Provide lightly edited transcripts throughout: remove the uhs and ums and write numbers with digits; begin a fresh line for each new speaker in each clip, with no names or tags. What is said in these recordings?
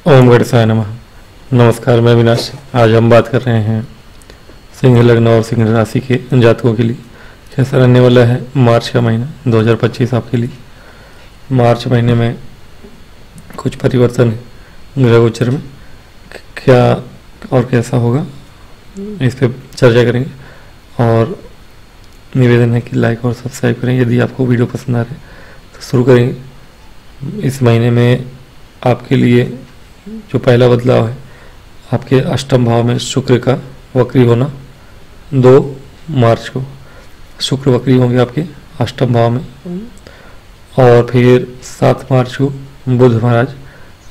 ओम गणेशाय नमः। नमस्कार, मैं अविनाश। आज हम बात कर रहे हैं सिंह लग्न और सिंह राशि के जातकों के लिए कैसा रहने वाला है मार्च का महीना 2025 आपके लिए। मार्च महीने में कुछ परिवर्तन है ग्रह गोचर में, क्या और कैसा होगा इस पे चर्चा करेंगे। और निवेदन है कि लाइक और सब्सक्राइब करें यदि आपको वीडियो पसंद आ रहे तो शुरू करेंगे। इस महीने में आपके लिए जो पहला बदलाव है, आपके अष्टम भाव में शुक्र का वक्री होना। 2 मार्च को शुक्र वक्री होंगे आपके अष्टम भाव में, और फिर 7 मार्च को बुध महाराज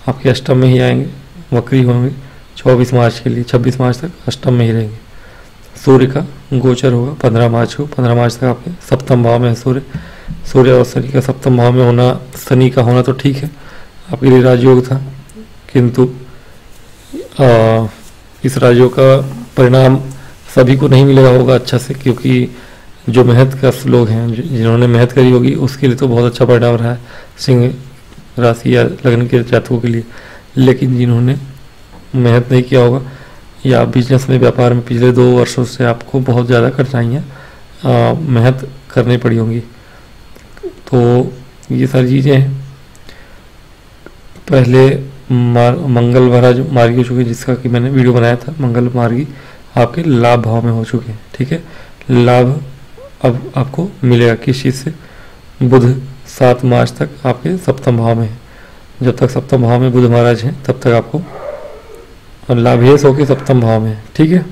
आपके अष्टम में ही आएंगे, वक्री होंगे 24 मार्च के लिए। 26 मार्च तक अष्टम में ही रहेंगे। सूर्य का गोचर होगा 15 मार्च को। 15 मार्च तक आपके सप्तम भाव में है सूर्य और शनि का सप्तम भाव में होना, शनि का होना तो ठीक है, आपके लिए राजयोग था, किंतु इस राजयोग का परिणाम सभी को नहीं मिलेगा होगा अच्छा से, क्योंकि जो मेहनत का लोग हैं, जिन्होंने मेहनत करी होगी उसके लिए तो बहुत अच्छा परिणाम रहा है सिंह राशि या लग्न के जातकों के लिए। लेकिन जिन्होंने मेहनत नहीं किया होगा या बिजनेस में व्यापार में पिछले 2 वर्षों से आपको बहुत ज़्यादा कठिनाइयाँ मेहनत करनी पड़ी होंगी, तो ये सारी चीज़ें हैं। पहले मंगल महाराज मार्गी हो चुके, जिसका कि मैंने वीडियो बनाया था। मंगल मार्गी आपके लाभ भाव में हो चुके हैं, ठीक है। लाभ अब आपको मिलेगा किस चीज़ से? बुध 7 मार्च तक आपके सप्तम भाव में है। जब तक सप्तम भाव में बुध महाराज हैं तब तक आपको लाभेश होकर सप्तम भाव में है, ठीक है।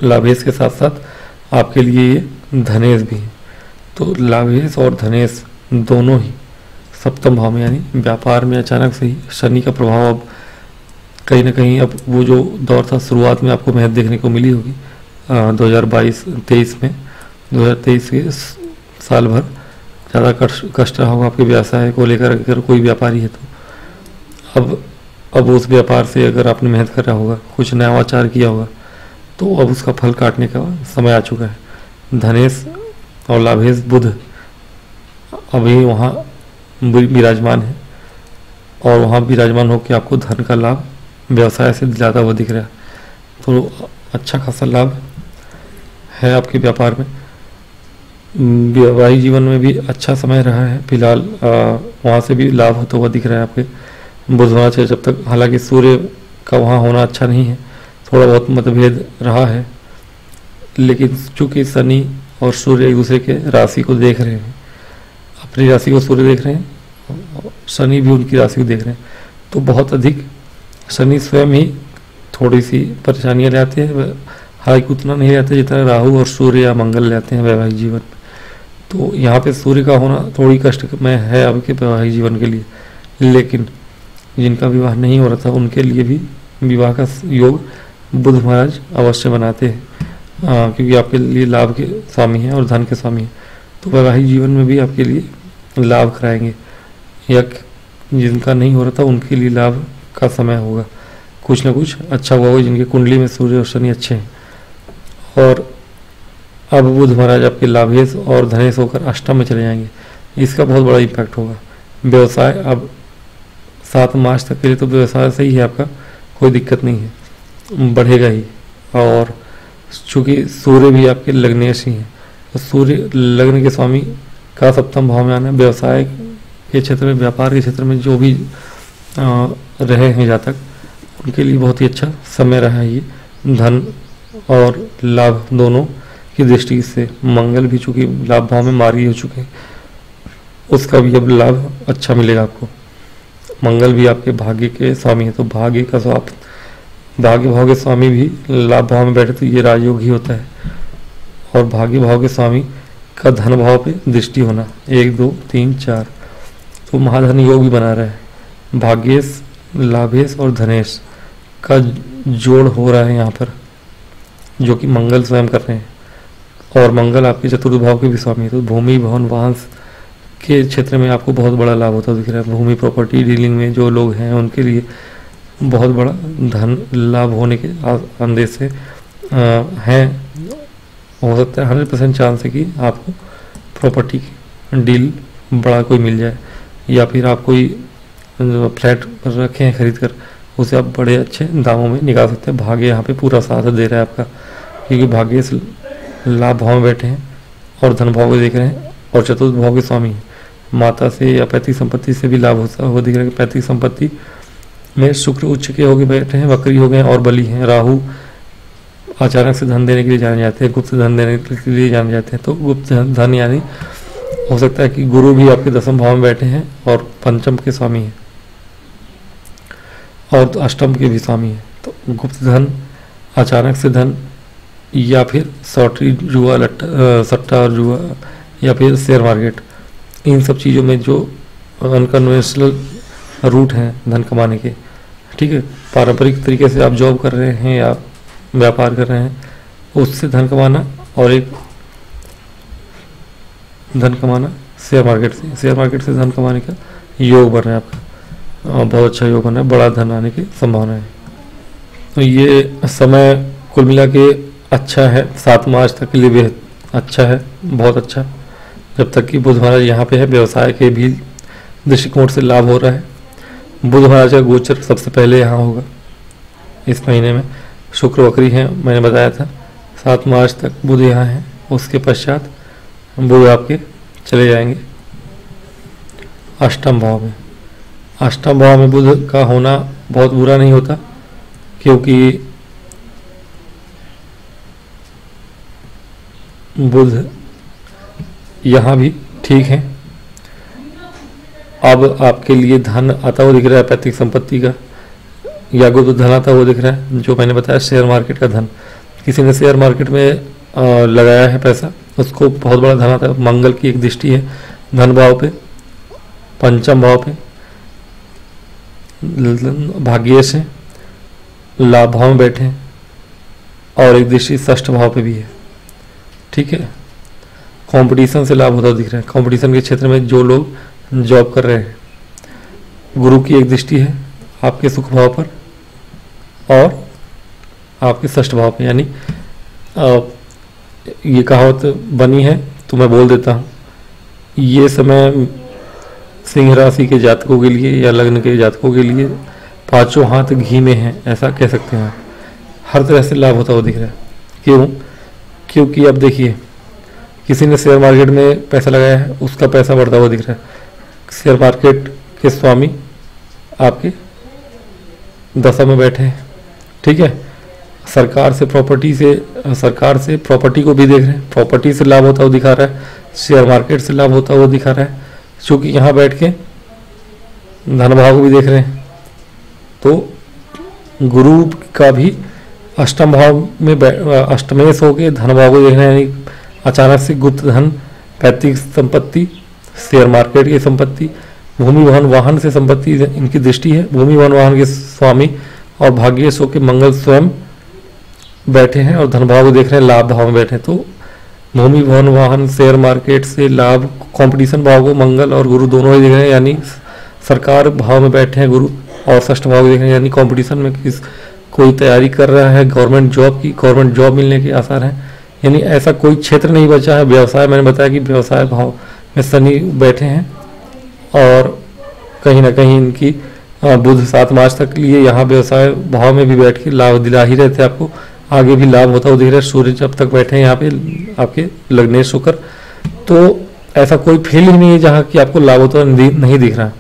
लाभेश के साथ साथ आपके लिए ये धनेश भी है, तो लाभेश और धनेश दोनों ही सप्तम भाव में, यानी व्यापार में अचानक से ही शनि का प्रभाव अब कहीं ना कहीं, अब वो जो दौर था शुरुआत में आपको मेहनत देखने को मिली होगी 2022-23 में। 2023 के साल भर ज़्यादा कष्ट रहा होगा आपके व्यवसाय को लेकर, अगर कोई व्यापारी है तो। अब उस व्यापार से अगर आपने मेहनत करा होगा, कुछ नवाचार किया होगा, तो अब उसका फल काटने का समय आ चुका है। धनेश और लाभेश बुध अभी वहाँ विराजमान है, और वहाँ विराजमान होकर आपको धन का लाभ व्यवसाय से ज़्यादा वो दिख रहा है, तो अच्छा खासा लाभ है आपके व्यापार में। वैवाहिक जीवन में भी अच्छा समय रहा है फिलहाल, वहाँ से भी लाभ होता हुआ दिख रहा है आपके बुधवार से। जब तक हालांकि सूर्य का वहाँ होना अच्छा नहीं है, थोड़ा बहुत मतभेद रहा है, लेकिन चूँकि शनि और सूर्य एक दूसरे के राशि को देख रहे हैं, अपनी राशि को सूर्य देख रहे हैं, शनि भी उनकी राशि को देख रहे हैं, तो बहुत अधिक शनि स्वयं ही थोड़ी सी परेशानियां लाते हैं। हालांकि उतना नहीं रहता जितना राहु और सूर्य या मंगल लाते हैं वैवाहिक जीवन। तो यहाँ पे सूर्य का होना थोड़ी कष्टमय है आपके वैवाहिक जीवन के लिए, लेकिन जिनका विवाह नहीं हो रहा था उनके लिए भी विवाह का योग बुध महाराज अवश्य बनाते हैं, क्योंकि आपके लिए लाभ के स्वामी हैं और धन के स्वामी हैं, तो वैवाहिक जीवन में भी आपके लिए लाभ कराएंगे। या जिनका नहीं हो रहा था उनके लिए लाभ का समय होगा, कुछ ना कुछ अच्छा हुआ होगा जिनके कुंडली में सूर्य और शनि अच्छे हैं। और अब बुध महाराज आपके लाभेश और धनेश होकर अष्टम में चले जाएंगे, इसका बहुत बड़ा इम्पैक्ट होगा। व्यवसाय अब 7 मार्च तक के लिए तो व्यवसाय सही है आपका, कोई दिक्कत नहीं है, बढ़ेगा ही। और चूँकि सूर्य भी आपके लग्नेश ही हैं, तो सूर्य लग्न के स्वामी का सप्तम भाव में आना, व्यवसाय के क्षेत्र में, व्यापार के क्षेत्र में जो भी रहे हैं जातक, उनके लिए बहुत ही अच्छा समय रहा है ये। धन और लाभ दोनों की दृष्टि से मंगल भी चूँकि लाभ भाव में मार्गी हो चुके हैं, उसका भी अब लाभ अच्छा मिलेगा आपको। मंगल भी आपके भाग्य के स्वामी है, तो भाग्य का भाग्य भाव के स्वामी भी लाभ भाव में बैठे तो ये राजयोग ही होता है। और भाग्य भाव के स्वामी का धन भाव पे दृष्टि होना 1 2 3 4, तो महाधन योग भी बना रहा है। भाग्येश, लाभेश और धनेश का जोड़ हो रहा है यहाँ पर, जो कि मंगल स्वयं कर रहे हैं। और मंगल आपके चतुर्थ भाव के भी स्वामी है, तो भूमि भवन वाहन के क्षेत्र में आपको बहुत बड़ा लाभ होता दिख रहा है। भूमि प्रॉपर्टी डीलिंग में जो लोग हैं उनके लिए बहुत बड़ा धन लाभ होने के अंदेश से हैं। हो सकता है 100% चांस है कि आपको प्रॉपर्टी डील बड़ा कोई मिल जाए, या फिर आप कोई जो फ्लैट रखे हैं खरीद कर, उसे आप बड़े अच्छे दामों में निकाल सकते हैं। भाग्य यहाँ पे पूरा साथ दे रहा है आपका, क्योंकि भाग्य से लाभ भाव में बैठे हैं और धन भाव को देख रहे हैं और चतुर्थ भाव के स्वामी हैं। माता से या पैतृक संपत्ति से भी लाभ होता हुआ दिख रहा है कि पैतृक संपत्ति में शुक्र उच्च के होके बैठे हैं, वक्री हो गए और बली हैं। राहु अचानक से धन देने के लिए जाने जाते हैं, गुप्त धन देने के लिए जाने जाते हैं। तो गुप्त धन यानी हो सकता है कि गुरु भी आपके दसम भाव में बैठे हैं और पंचम के स्वामी हैं और अष्टम के भी स्वामी हैं। तो गुप्त धन, अचानक से धन, या फिर सॉटरी, जुआ, सट्टा और जुआ, या फिर शेयर मार्केट, इन सब चीज़ों में जो अनकन्वेंशनल रूट हैं धन कमाने के, ठीक है, पारंपरिक तरीके से आप जॉब कर रहे हैं या व्यापार कर रहे हैं, उससे धन कमाना, और एक धन कमाना शेयर मार्केट से धन कमाने का योग बन रहा है आपका, और बहुत अच्छा योग बन रहा है, बड़ा धन आने की संभावना है। तो ये समय कुल मिला के अच्छा है, 7 मार्च तक के लिए बेहद अच्छा है, बहुत अच्छा, जब तक कि बुध महाराज यहाँ पे है। व्यवसाय के भी दृष्टिकोण से लाभ हो रहा है। बुध महाराज का गोचर सबसे पहले यहाँ होगा इस महीने में। शुक्र वक्री हैं, मैंने बताया था, 7 मार्च तक बुध यहाँ है, उसके पश्चात बुध आपके चले जाएंगे अष्टम भाव में। अष्टम भाव में बुध का होना बहुत बुरा नहीं होता, क्योंकि बुध यहाँ भी ठीक है। अब आपके लिए धन आता हुआ दिख रहा है पैतृक संपत्ति का, या गुप्त धन आता हुआ दिख रहा है, जो मैंने बताया शेयर मार्केट का धन। किसी ने शेयर मार्केट में लगाया है पैसा, उसको बहुत बड़ा धन आता है। मंगल की एक दृष्टि है धन भाव पे, पंचम भाव पे, भाग्य से लाभ भाव में बैठे हैं, और एक दृष्टि षष्ठ भाव पे भी है, ठीक है। कंपटीशन से लाभ होता दिख रहा है। कंपटीशन के क्षेत्र में जो लोग जॉब कर रहे हैं, गुरु की एक दृष्टि है आपके सुख भाव पर और आपके षष्ठ भाव पे, यानी ये कहावत बनी है तो मैं बोल देता हूँ। ये समय सिंह राशि के जातकों के लिए या लग्न के जातकों के लिए पांचों हाथ घी में है, ऐसा कह सकते हैं। हर तरह से लाभ होता हुआ दिख रहा है। क्यों? क्योंकि अब देखिए, किसी ने शेयर मार्केट में पैसा लगाया है, उसका पैसा बढ़ता हुआ दिख रहा है। शेयर मार्केट के स्वामी आपके दशा में बैठे हैं, ठीक है। सरकार से प्रॉपर्टी को भी देख रहे हैं, प्रॉपर्टी से लाभ होता हुआ दिखा रहा है, शेयर मार्केट से लाभ होता हुआ दिखा रहा है, क्योंकि यहाँ बैठ के धन भाव को भी देख रहे हैं। तो गुरु का भी अष्टम भाव में अष्टमेश होकर धन भाव को देख रहे हैं, यानी अचानक से गुप्त धन, पैतृक संपत्ति, शेयर मार्केट की संपत्ति, भूमि वाहन वाहन से संपत्ति इनकी दृष्टि है। भूमि वाहन वाहन के स्वामी और भाग्य सो के मंगल स्वयं बैठे हैं और धन भाव को देख रहे हैं, लाभ भाव में बैठे हैं। तो भूमि भवन वाहन शेयर मार्केट से लाभ, कंपटीशन भाव को मंगल और गुरु दोनों ही देख रहे हैं, यानी सरकार भाव में बैठे हैं गुरु, और षष्ठ भाव को देख रहे हैं, यानी कंपटीशन में कोई तैयारी कर रहा है गवर्नमेंट जॉब की, गवर्नमेंट जॉब मिलने के आसार हैं। यानी ऐसा कोई क्षेत्र नहीं बचा है। व्यवसाय, मैंने बताया कि व्यवसाय भाव में शनि बैठे हैं और कहीं ना कहीं इनकी बुध 7 मार्च तक लिए यहाँ व्यवसाय भाव में भी बैठ के लाभ दिला ही रहते हैं आपको। आगे भी लाभ होता हुआ दिख रहा है। सूर्य जब तक बैठे हैं यहाँ पे आपके लग्नेश होकर, तो ऐसा कोई फील ही नहीं है जहाँ की आपको लाभ होता नहीं दिख रहा,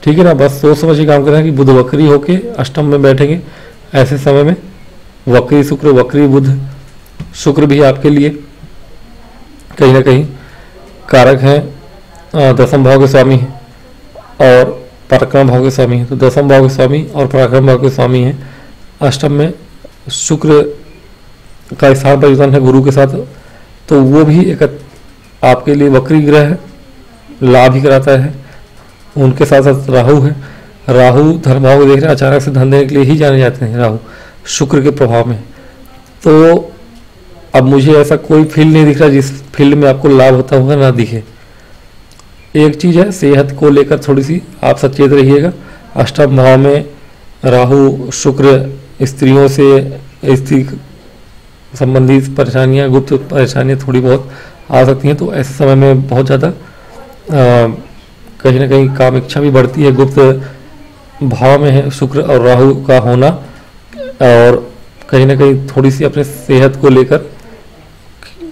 ठीक है ना। बस सोच समझ के काम कर रहे हैं कि बुध वक्री होके अष्टम में बैठेंगे। ऐसे समय में वक्री शुक्र, वक्री बुध, शुक्र भी आपके लिए कहीं ना कहीं कारक हैं, दसम भाव के स्वामी हैं और पराक्रम भाव के स्वामी हैं। तो दसम भाव के स्वामी और पराक्रम भाव के स्वामी हैं। अष्टम में शुक्र का स्थान परिवर्तन है गुरु के साथ, तो वो भी एक आपके लिए वक्री ग्रह है, लाभ ही कराता है। उनके साथ साथ राहु है। राहु धन भाव को देख रहे हैं, अचानक से धन देने के लिए ही जाने जाते हैं राहु शुक्र के प्रभाव में। तो अब मुझे ऐसा कोई फील्ड नहीं दिख रहा जिस फील्ड में आपको लाभ होता हुआ ना दिखे। एक चीज़ है, सेहत को लेकर थोड़ी सी आप सचेत रहिएगा। अष्टम भाव में राहु शुक्र, स्त्रियों से स्त्री संबंधित परेशानियां, गुप्त परेशानियां थोड़ी बहुत आ सकती हैं। तो ऐसे समय में बहुत ज़्यादा कहीं ना कहीं काम इच्छा भी बढ़ती है, गुप्त भाव में है शुक्र और राहु का होना, और कहीं ना कहीं थोड़ी सी अपने सेहत को लेकर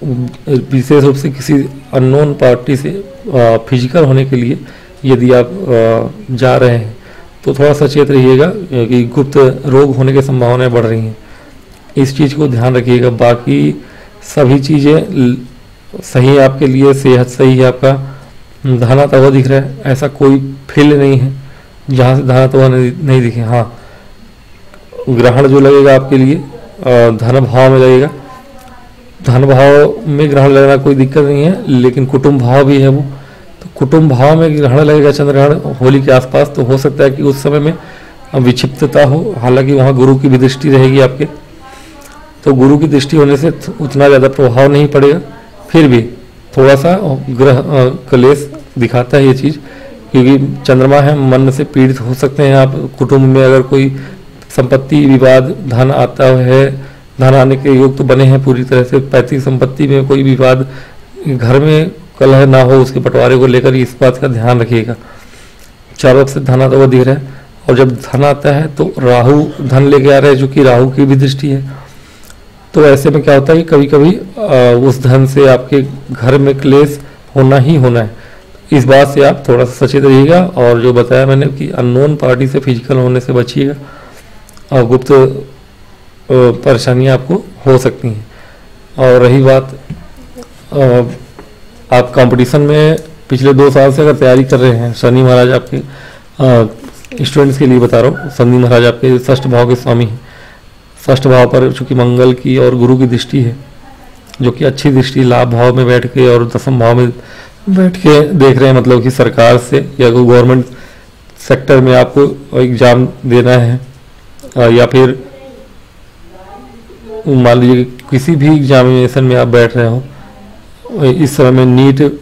विशेष रूप से किसी अननोन पार्टी से फिजिकल होने के लिए यदि आप जा रहे हैं तो थोड़ा सचेत रहिएगा कि गुप्त रोग होने की संभावनाएं बढ़ रही हैं। इस चीज़ को ध्यान रखिएगा। बाकी सभी चीज़ें सही है आपके लिए, सेहत सही है आपका, धन आता हुआ दिख रहा है, ऐसा कोई फील्ड नहीं है जहाँ से धन आता हुआ नहीं दिखे। हाँ, ग्रहण जो लगेगा आपके लिए धन भाव में लगेगा, धन भाव में ग्रहण लगना कोई दिक्कत नहीं है, लेकिन कुटुंब भाव भी है वो, तो कुटुंब भाव में ग्रहण लगेगा चंद्र ग्रहण होली के आसपास, तो हो सकता है कि उस समय में विक्षिप्तता हो। हालांकि वहाँ गुरु की भी दृष्टि रहेगी आपके, तो गुरु की दृष्टि होने से उतना ज़्यादा प्रभाव नहीं पड़ेगा, फिर भी थोड़ा सा ग्रह क्लेश दिखाता है ये चीज़, क्योंकि चंद्रमा है, मन से पीड़ित हो सकते हैं आप। कुटुंब में अगर कोई संपत्ति विवाद, धन आता है, धन आने के योग तो बने हैं पूरी तरह से, पैतृक संपत्ति में कोई विवाद, घर में कलह ना हो, उसके बंटवारे को लेकर इस बात का ध्यान रखिएगा। चारों से धन आता हुआ दिख रहा है, और जब धन आता है तो राहु धन लेके आ रहा है, जो कि राहु की भी दृष्टि है। तो ऐसे में क्या होता है कि कभी कभी उस धन से आपके घर में क्लेश होना ही होना है। इस बात से आप थोड़ा सा सचेत रहिएगा, और जो बताया मैंने कि अननोन पार्टी से फिजिकल होने से बचिएगा, और गुप्त परेशानियां आपको हो सकती हैं। और रही बात आप कंपटीशन में पिछले 2 साल से अगर तैयारी कर रहे हैं, शनि महाराज आपके स्टूडेंट्स के लिए बता रहा हूँ, शनि महाराज आपके षष्ठ भाव के स्वामी हैं। षष्ठ भाव पर चूंकि मंगल की और गुरु की दृष्टि है, जो कि अच्छी दृष्टि, लाभ भाव में बैठ के और दसम भाव में बैठ के देख रहे हैं, मतलब कि सरकार से या कोई गवर्नमेंट सेक्टर में आपको एग्जाम देना है, या फिर मान लीजिए किसी भी एग्जामिनेशन में आप बैठ रहे हो, इस समय में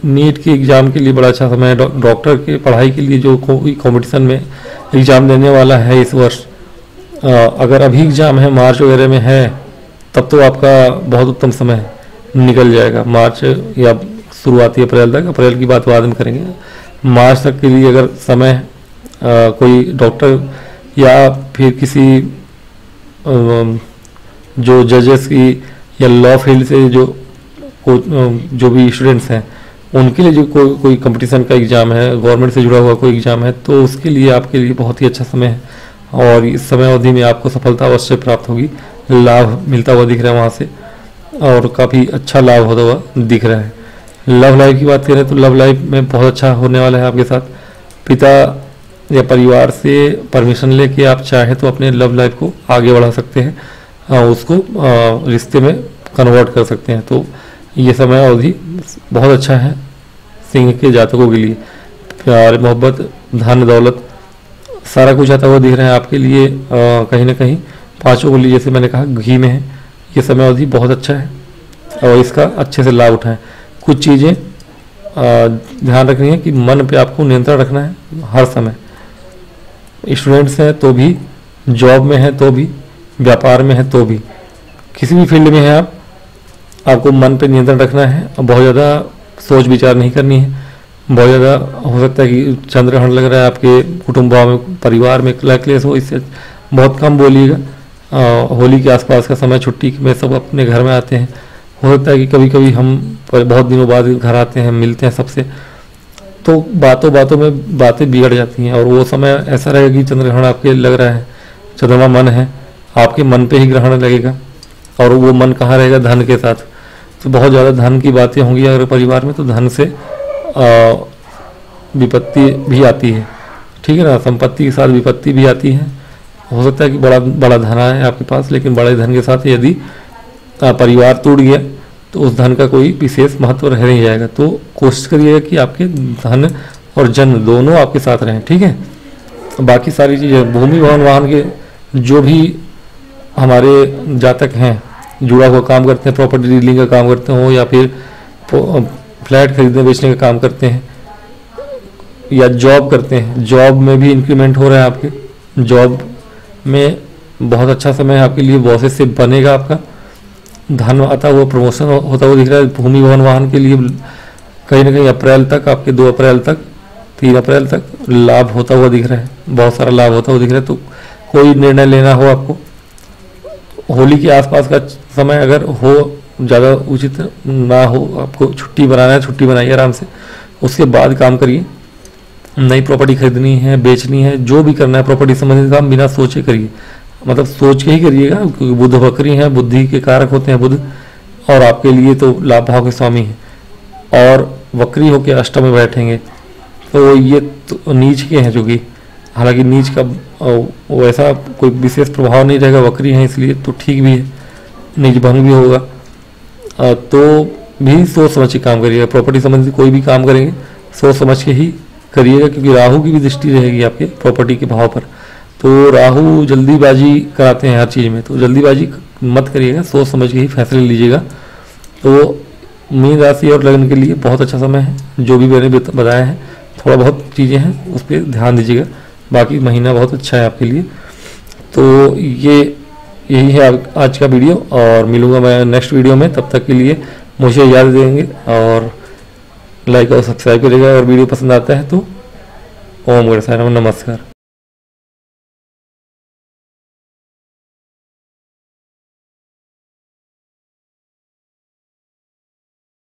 नीट के एग्ज़ाम के लिए बड़ा अच्छा समय है। डॉक्टर के पढ़ाई के लिए जो कोई कॉम्पिटिशन में एग्ज़ाम देने वाला है इस वर्ष, अगर अभी एग्ज़ाम है, मार्च वगैरह में है, तब तो आपका बहुत उत्तम समय निकल जाएगा। मार्च या शुरुआती अप्रैल तक, अप्रैल की बात बाद में करेंगे, मार्च तक के लिए अगर समय कोई डॉक्टर या फिर किसी जो जजेस की या लॉ फील्ड से जो भी स्टूडेंट्स हैं, उनके लिए जो कोई कंपटीशन का एग्ज़ाम है, गवर्नमेंट से जुड़ा हुआ कोई एग्ज़ाम है, तो उसके लिए आपके लिए बहुत ही अच्छा समय है, और इस समय अवधि में आपको सफलता अवश्य प्राप्त होगी। लाभ मिलता हुआ दिख रहा है वहाँ से, और काफ़ी अच्छा लाभ होता हुआ दिख रहा है। लव लाइफ की बात करें तो लव लाइफ में बहुत अच्छा होने वाला है आपके साथ। पिता या परिवार से परमिशन लेके आप चाहे तो अपने लव लाइफ को आगे बढ़ा सकते हैं, उसको रिश्ते में कन्वर्ट कर सकते हैं। तो ये समय अवधि बहुत अच्छा है सिंह के जातकों के लिए। प्यार, मोहब्बत, धन दौलत सारा कुछ आता हुआ दिख रहा है आपके लिए। कहीं ना कहीं 5 उंगली जैसे मैंने कहा घी में है, ये समय अवधि बहुत अच्छा है, और इसका अच्छे से लाभ उठाएं। कुछ चीज़ें ध्यान रखनी है कि मन पे आपको नियंत्रण रखना है हर समय। स्टूडेंट्स हैं तो भी, जॉब में है तो भी, व्यापार में है तो भी, किसी भी फील्ड में है आपको मन पे नियंत्रण रखना है, और बहुत ज़्यादा सोच विचार नहीं करनी है। बहुत ज़्यादा हो सकता है कि चंद्रग्रहण लग रहा है आपके कुटुंब भाव में, परिवार में क्लेश हो, इससे बहुत कम बोलिएगा। होली के आसपास का समय, छुट्टी में सब अपने घर में आते हैं, हो सकता है कि कभी कभी हम बहुत दिनों बाद घर आते हैं, मिलते हैं सबसे, तो बातों में बातें बिगड़ जाती हैं, और वो समय ऐसा रहेगा कि चंद्रग्रहण आपके लग रहा है, चंद्रमा मन है, आपके मन पे ही ग्रहण लगेगा, और वो मन कहाँ रहेगा? धन के साथ। तो बहुत ज़्यादा धन की बातें होंगी अगर परिवार में, तो धन से विपत्ति भी आती है, ठीक है ना। संपत्ति के साथ विपत्ति भी आती है। हो सकता है कि बड़ा धन आए आपके पास, लेकिन बड़े धन के साथ यदि परिवार टूट गया तो उस धन का कोई विशेष महत्व रह नहीं जाएगा। तो कोशिश करिएगा कि आपके धन और जन दोनों आपके साथ रहें, ठीक है। बाकी सारी चीज़ें, भूमि भवन वाहन के जो भी हमारे जातक हैं, जुड़ा हुआ काम करते हैं, प्रॉपर्टी डीलिंग का काम करते हो, या फिर फ्लैट खरीदने बेचने का काम करते हैं, या जॉब करते हैं, जॉब में भी इंक्रीमेंट हो रहा है आपके, जॉब में बहुत अच्छा समय है आपके लिए, बॉसेस से बनेगा आपका, धन आता हुआ, प्रमोशन होता हुआ दिख रहा है। भूमि भवन वाहन के लिए कहीं ना कहीं अप्रैल तक, आपके 2 अप्रैल तक, 3 अप्रैल तक लाभ होता हुआ दिख रहा है, बहुत सारा लाभ होता हुआ दिख रहा है। तो कोई निर्णय लेना हो आपको, होली के आसपास का समय अगर हो, ज़्यादा उचित ना हो, आपको छुट्टी बनाना है, छुट्टी बनाइए आराम से, उसके बाद काम करिए। नई प्रॉपर्टी खरीदनी है, बेचनी है, जो भी करना है प्रॉपर्टी संबंधित काम बिना सोचे करिए, मतलब सोच के ही करिएगा, क्योंकि बुध वक्री हैं, बुद्धि के कारक होते हैं बुध, और आपके लिए तो लाभ भाव के स्वामी हैं, और वक्री होकर अष्टम में बैठेंगे तो ये तो नीच के हैं, जो कि हालांकि नीच का वैसा कोई विशेष प्रभाव नहीं रहेगा, वक्री हैं इसलिए तो ठीक भी है, नीच भंग भी होगा। तो भी सोच समझ के काम करिएगा, प्रॉपर्टी संबंधी कोई भी काम करेंगे सोच समझ के ही करिएगा, क्योंकि राहु की भी दृष्टि रहेगी आपके प्रॉपर्टी के भाव पर। तो राहु जल्दीबाजी कराते हैं हर चीज़ में, तो जल्दीबाजी मत करिएगा, सोच समझ के ही फैसले लीजिएगा। तो मीन राशि और लग्न के लिए बहुत अच्छा समय है, जो भी मैंने बताया है, थोड़ा बहुत चीज़ें हैं उस पर ध्यान दीजिएगा, बाकी महीना बहुत अच्छा है आपके लिए। तो यही है आज का वीडियो, और मिलूंगा मैं नेक्स्ट वीडियो में। तब तक के लिए मुझे याद देंगे और लाइक और सब्सक्राइब करिएगा, और वीडियो पसंद आता है तो ओम गणेशाय नमः, नमस्कार।